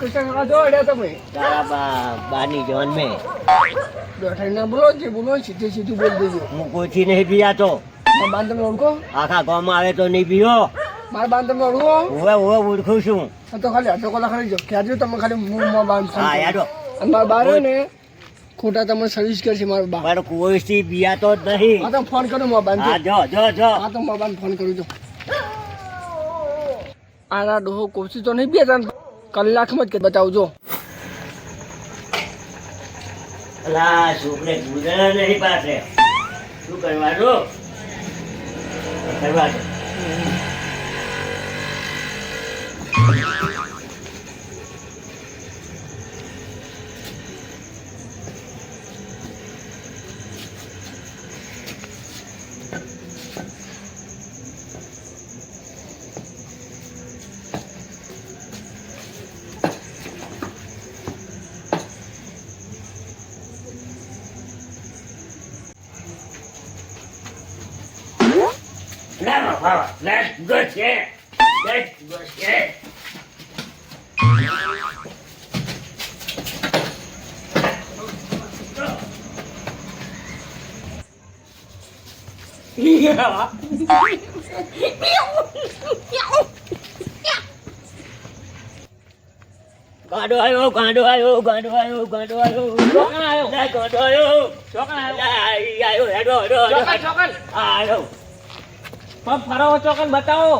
કૃષ્ણ કાકા જો અડ્યા તમે તારા બાની જોન મેં બેઠા બોલો જે બોલો સીધે સીધું બોલ દેજો. હું કોઈથી નહીં પીયાતો. મારા બાન તમે ઓળખો? આખા ગામમાં આવે તો નહીં પીવો. મારા બાન તમે ઓળખો? હવે ઓળખું છું. તો ખાલી અડધો કલાક ખાલી જો ક્યાં તમે ખાલી મુંહમાં બાન હા યાદો મારા બાર ને ખોટા તમે સર્વિસ કરશે મારા બા પણ કોઈથી પીયાતો જ નહીં. હા તો ફોન કરું મારા બાન. હા જો જો જો હા તો મારા બાન ફોન કરું જો. આના ડોહો કોશી તો નહીં પીતા કલાકમાં જ બતાવજો. અલા છોકરે ગુજરા નહીં પાસે શું કરવાનું કરવા દે. Let's go here. Let's go here. Yeah. ગાડો આવ્યો ગાડો આવ્યો ગાડો આવ્યો ગાડો આવ્યો ચોકન આવ્યો લે ગાડો આવ્યો ચોકન આવ્યો હેડો હેડો ચોકન ચોકન આવ્યો પગ ફરાવો ચોકન બતાવો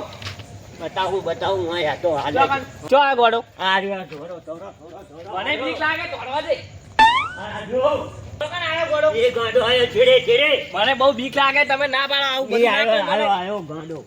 બતાવું હા યા તો હાલે ચોકન ચો આ ગોડો આ રહ્યો ધોરો ધોરો ધોરો ધોરો મને બીક લાગે દોડવા દે આ જો ચોકન આવ્યો ગોડો એ ગાડો આવ્યો છેડે છેડે મને બહુ બીક લાગે તમે ના પાડો આવું એ બધું ના આવ્યો કરો મને. આવ્યો ગાડો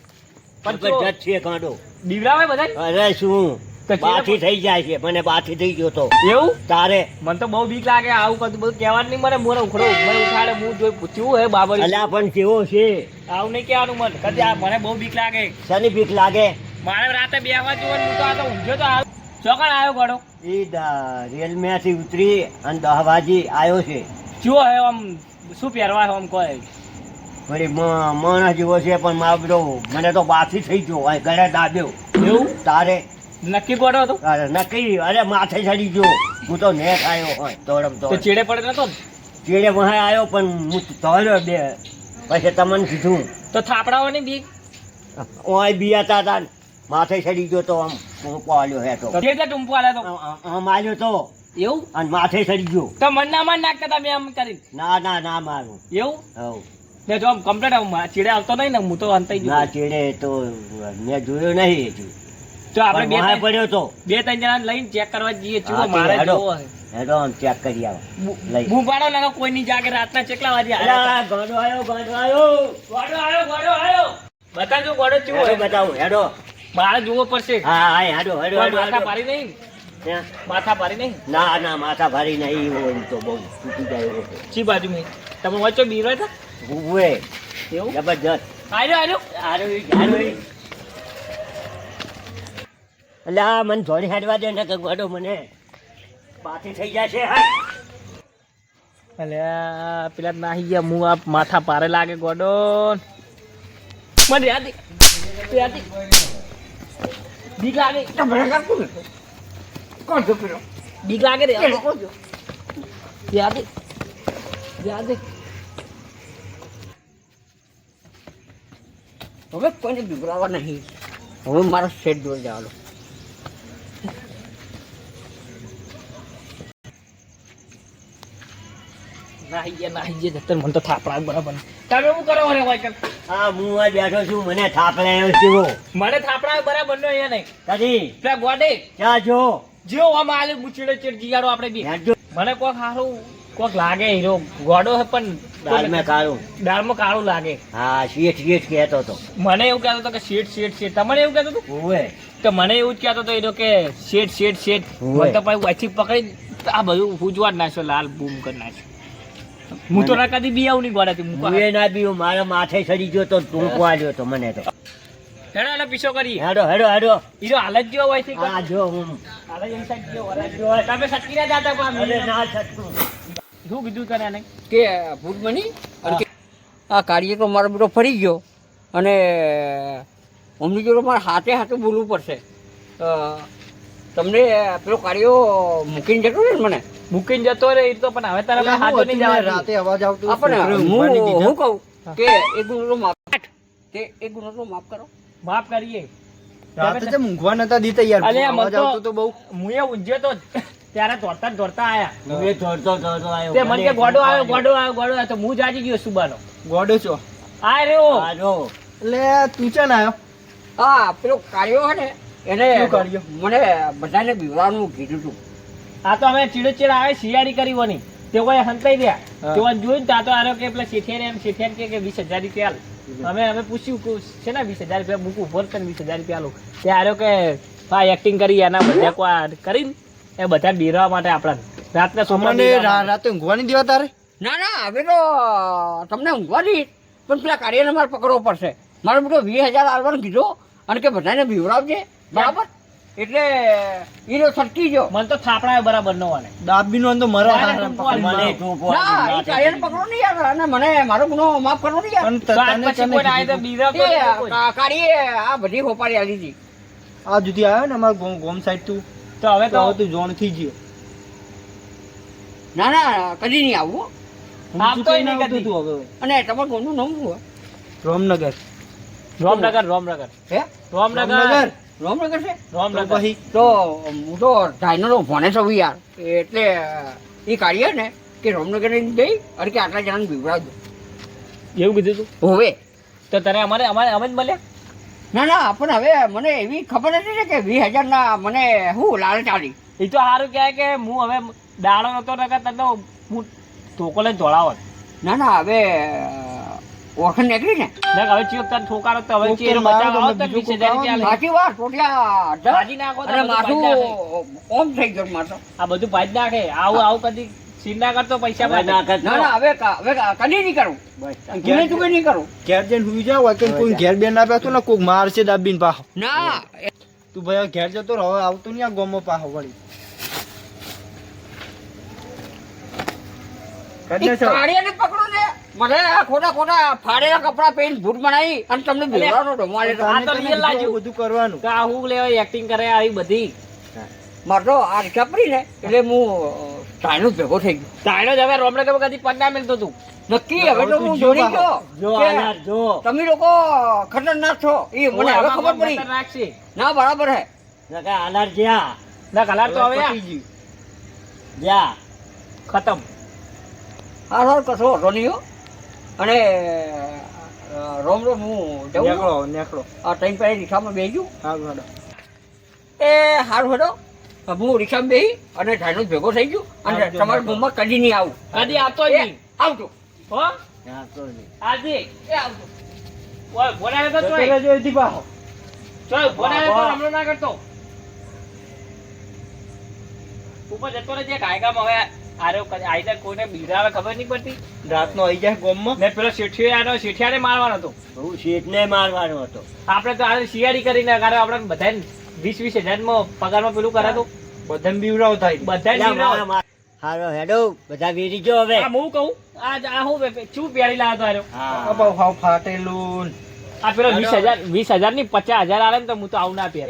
પણ પણ જત છે ગાડો બીવરાવે બધા અરે શું તો છેડે બાથી થઈ જાય છે મને બાથી થઈ ગયો તો એવું તારે મને તો બહુ બીક લાગે આવું કદું બધું કહેવાનું નહીં મને મોરે ઉખડો મને ઉઠાડે હું જોઈ પૂછ્યું હે બાબર અલ્યા પણ કેવો છે આવું નહીં કહેવાનું મને કદી આ મને બહુ બીક લાગે શની બીક લાગે મારે રાતે બે વાગે જોવાનું હું તો આ તો ઊંઘ્યો તો ચોકન આવ્યો ગોડો એ રેલ માંથી ઉતરી અને 10 વાગે આવ્યો છે ચો હે આમ શું પહેરવા આમ કોઈ વળી માણસ જેવો છે પણ મારો મને તો બાથી થઈ ગયો આ ગળે દાબ્યો એવું તારે નક્કી ગોડો હતો અરે નક્કી અરે માથે ચડી ગયો હું તો નેટ આવ્યો હોય તોડમ તો તોડ ચેડે પડે નતો ને? ચેડે વહાં આવ્યો પણ હું તોડ્યો બે પછી તમને કીધું તો થાપડાઓ ની બીક ઓય બિયાતા હતા ને માથે ચડી ગયો તો આમ હું પાડ્યો હે તો કે ટુંપો આલે તો આમ આવ્યો તો એવું અને માથે ચડી ગયો તો મન ના માર નાખતા તમે આમ કરી ના ના ના મારું એવું હવ ને જો આમ કમ્પ્લીટ આમ ચેડે આવતો નહીં ને હું તો અંતાઈ ના ગયો ચેડે તો મેં જોયો નહીં હજુ તો આપણે પણ વહાં બે પડ્યો તો ત્રણ જણા લઈને ચેક કરવા જઈએ હા, ચૂવો તે મારે હેડો. જોવો હે. હેડો આમ ચેક કરી આવો લઈ બૂમ પાડો ને કોઈ ની જાગે રાતના ચેકલા વાગે અલા, ગાંડો આવ્યો ગાંડો આવ્યો ગોડો આવ્યો બતાજો ગોડો ચૂવો હેડો બતાવું હેડો મારે જોવો પડશે હા હા હેડો હેડો કોઈ હેડો માથા હેડો. પાડી નહીં ત્યાં? માથા પાડી નહીં ના ના માથા ભારી નહીં હોય એમ તો બહુ તૂટી જાય એવો છે. ચી બાજુ મેં તમે વચ્ચે બીરો હતા ઉભે એવું જબરજસ્ત આવ્યો હારું હારું એટલે આ મને થોડી હેડવા દે ને કે ગોડો મને પાછી થઈ જાય છે હા અલ્યા પેલા નાહી ગયા હું આ માથા પારે લાગે ગોડો મને યાદ બીક લાગે કોણ છો પેલો બીક લાગે રે યાદ હવે કોઈને બિગડાવવા નહીં હવે મારો સેટ જોઈ જવાનો નાહી ગયા જતર મને તો થાપડા બરાબર તમે શું કરો રે વાયકલ હા હું આ બેઠો છું મને થાપ લાવ્યો જેવો મને થાપડા બરાબર નો અહીંયા નહીં કદી પેલા ગોડે ક્યાં જો જેવો આમ આલે મુચડે ચેડ જીગાડો આપણે બી હેડજો મને કોક હારું કોક લાગે હીરો ગોડો હે પણ દાળ મેં કાઢું દાળમાં કાળું લાગે હા શેઠ શેઠ કહેતો તો મને એવું કહેતો હતો કે શેઠ તમને એવું કહેતો હતું ઓવે તો મને એવું જ કહેતો હતો એ કે શેઠ હોવે. મને તો પછી વાંચી પકડી આ બધું પૂજવા જ નાખ્યો લાલ બૂમ કરી નાખ્યો હું તો ના કદી બી આવું નહીં ગોડાથી હું મૂકવા એ ના બીવું મારા માથે ચડી ગયો તો ટૂંકવા ગયો તો મને તો હેડો એટલે પીછો કરી હેડો હેડો હેડો હીરો હાલત જેવો હોય છે હા જો હું હાલત એમ સાઈડ જેવો હાલત જેવો હોય. તમે સટકી ના જાતા પણ અરે ના છટકું શું કીધું તને એને કે ભૂત બની અને કે આ કાર્ય તો મારો બેટો ફરી ગયો અને મમ્મી જોડે મારે હાથે હાથે બોલવું પડશે તમને પેલો કાર્યો મૂકીને જતો ને મને મૂકીને જતો રે એ તો, પણ હવે તારા પાસે હાથો નહીં જવા રાતે અવાજ આવતો આપણે હું કહું કે એક ગુનો માફ કે એક ગુનો માફ કરો. માફ કરીએ. રાતે જે ઊંઘવા નતા દીતા યાર, અલ્યા, અવાજ મને તો- આવતો તો બહુ. હું એ ઊંઝ્યો તો ત્યારે દોડતા આયા. હવે દોડતો આવ્યો. તે મને કે ગોડો આવ્યો તો હું જાજી ગયો સુબાનો. ગોડો છો આ રહ્યો. આ જો. એટલે તું ચાલ આવ્યો. હા પેલો કાર્યો હે ને એને શું કાર્યો? મને બધાને બીવડાવવાનું કીધું હતું. આ તો અમે ચીડચીડ આવે શિયાળી કરી વની તે કોઈ હંતાઈ દે હા. તે જોયું ને તો આરો કે પેલા શેઠિયાર કે 20,000 રૂપિયા આલ. અમે પૂછ્યું કે છે ને 20,000 રૂપિયા મૂકું ઉભો તને 20,000 રૂપિયા આલું. તે આરો કે હા એક્ટિંગ કરી એના બધા કોઈ કરીને એ બધા બીરવા માટે આપણને રાતના અમને સોમવારે રાતે ઊંઘવા નહીં દેવા તારે? ના ના હવે તો તમને ઊંઘવા દઈશ, પણ પેલા કાર્યને મારે પકડવો પડશે. મારે બધો 20,000 આવવાનું કીધો અને કે બધાને બીવડાવજે બરાબર. એટલે એ છટકી ગયો. મને તો થાપડા બરાબર ન વાલે. દાબીનો અંદર મરા ના, હારા ના, પકડી મને મારો. ટૂંકો ના એ કાર્યને પકડો નહીં યાર, અને મને મારો ગુનો માફ કરવો નહીં યાર. પણ તો આજ તને પછી કેને કોઈને આયે તો કીધું? બીવડાવતો એ નહીં કોઈ. કાર્યે આ બધી હોપારી આલી હતી. આ જુદી આવ્યો ને અમારા ગોમ સાઈડ તું, તો હવે તો તો હવે તું જોણ થઈ ગયો. ના ના કદી નહીં આવું હો. આમ તો નહીં આવતું કદી. તું હવે. અને તમારું ગામનું નામ શું હોય? રામનગર. રામનગર હે રામનગર રામનગર છે? તો રામનગર પછી તો હું તો ધાયનો ભણે છું યાર, એટલે એ કાર્ય ને કે રામનગર જઈ અને કે આટલા જણાને બીવડાવજો. એવું કીધું તું હોવે તો તને અમે જ મળ્યા. ના ના પણ હવે મને એવી ખબર નથી ને કે 20,000 ના મને શું લાલચ આલી. એ તો સારું કહેવાય કે હું હવે દાડો નતો નકર તને તો હું ઠોકો લઈને દોડાવત. ના ના હવે ઓળખાણ નીકળી ને. નકર હવે ચિયો તને ઠોકારો તો હવે ઠોકર ચિયો મારો બચાવ તો આવત ને બીજું 20,000 રૂપિયા લે. સાચી વાત ટોટિયા ભાજી નાખો તો અને બધું માથું ભાજી ઓમ થઈ ગયું માથું. આ બધું ભાજ નાખે. આવું કદી સીન ના કરતો પૈસા હવે ના ભાજે. કરતો. ના ના હવે કદી નહીં કરું, બસ. ગુને ચૂકે નહીં કરું. ઘેર જઈને હુઈ જાવ, હોય કે કોઈ ઘેર બેન ના બેસતો ને કોક મારશે દાબીને પાહો. ના તું ભાઈ હવે ઘેર જતો રહો, હવે આવતો નહીં આ ગોમમાં પાહો વળી. એ કાળિયાને પકડો ને, મને આ ખોટા ફાડેલા કપડા પહેરીને ભૂત બનાવી અને તમને ભેળવાનો ઢોમાલે તો. આ તો તને real લાગ્યું. બધું કરવાનું. કે આ હું લેવા એક્ટિંગ કરે આવી બધી મારે તો આ રિક્ષા પડી ને એટલે હું ટાઈનો ભેગો થઈ ગયો. તાયનો જ હવે રામનગર કદી પગ ના મેલતો તું. નક્કી હવે તો હું તું જો જોડી બા. જો ગયો આનાર કે જો. તમે લોકો ખતરનાક છો એ મને હવે ખબર પડી. રાખશે ના બરાબર હે. નકર આનાર જ્યાં. ના કલાર તો હવે પતી ગયું. જ્યાં. ખતમ. હા સર કશો વાંધો નહીં હો. અને રોમ રોમ હું જઉં છું. નેકળો નેકળો. આ ત્રણ પાસે રિક્ષામાં બેસી ગયું. હારું હાલો. એ સારું હેડો હું રિક્ષામાં બેસી અને ટાઈનો ભેગો થઈ ગયું અને આવજો, તમારા આવજો. ગામમાં કદી નહીં આવું. કદી આવતો જ એ, નહીં. આવજો. હો ત્યાં તો નહીં. આજે એ આવજો. ઓય બોલાવે તો જતો ચોય રહેજો એથી પાહો. ચોય બોલાવે તો વાહ. હમણાં ના કરતો. ઉપર જતો રહેજે કાયગામાં હવે આરો આઈદર કોઈને બીરાવે ખબર નહીં પડતી. રાતનો આઈ જાય ગોમમાં. ને પેલો શેઠિયાને મારવાનો હતો. હું શેઠને મારવાનો હતો. આપણે તો આ શિયાળી કરીને અગાડે આપણે બધાને 20,000 માં પગારમાં પેલું કરાતું. બધાને બીવડાવ થાય. બધાને લા, બીવડાવો. મારા. હારો હેડો બધા વેરી ગયો હવે. આ હું કહું આ હું શું પહેરી લાવ્યો તો આર્યો? આ હા. બહુ હાવ ફાટેલું. આ પેલો 20,000 ની 50,000 આવે ને તો હું તો આવું ના પહેર.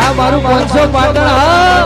આ મારું 500 પાટણ હા.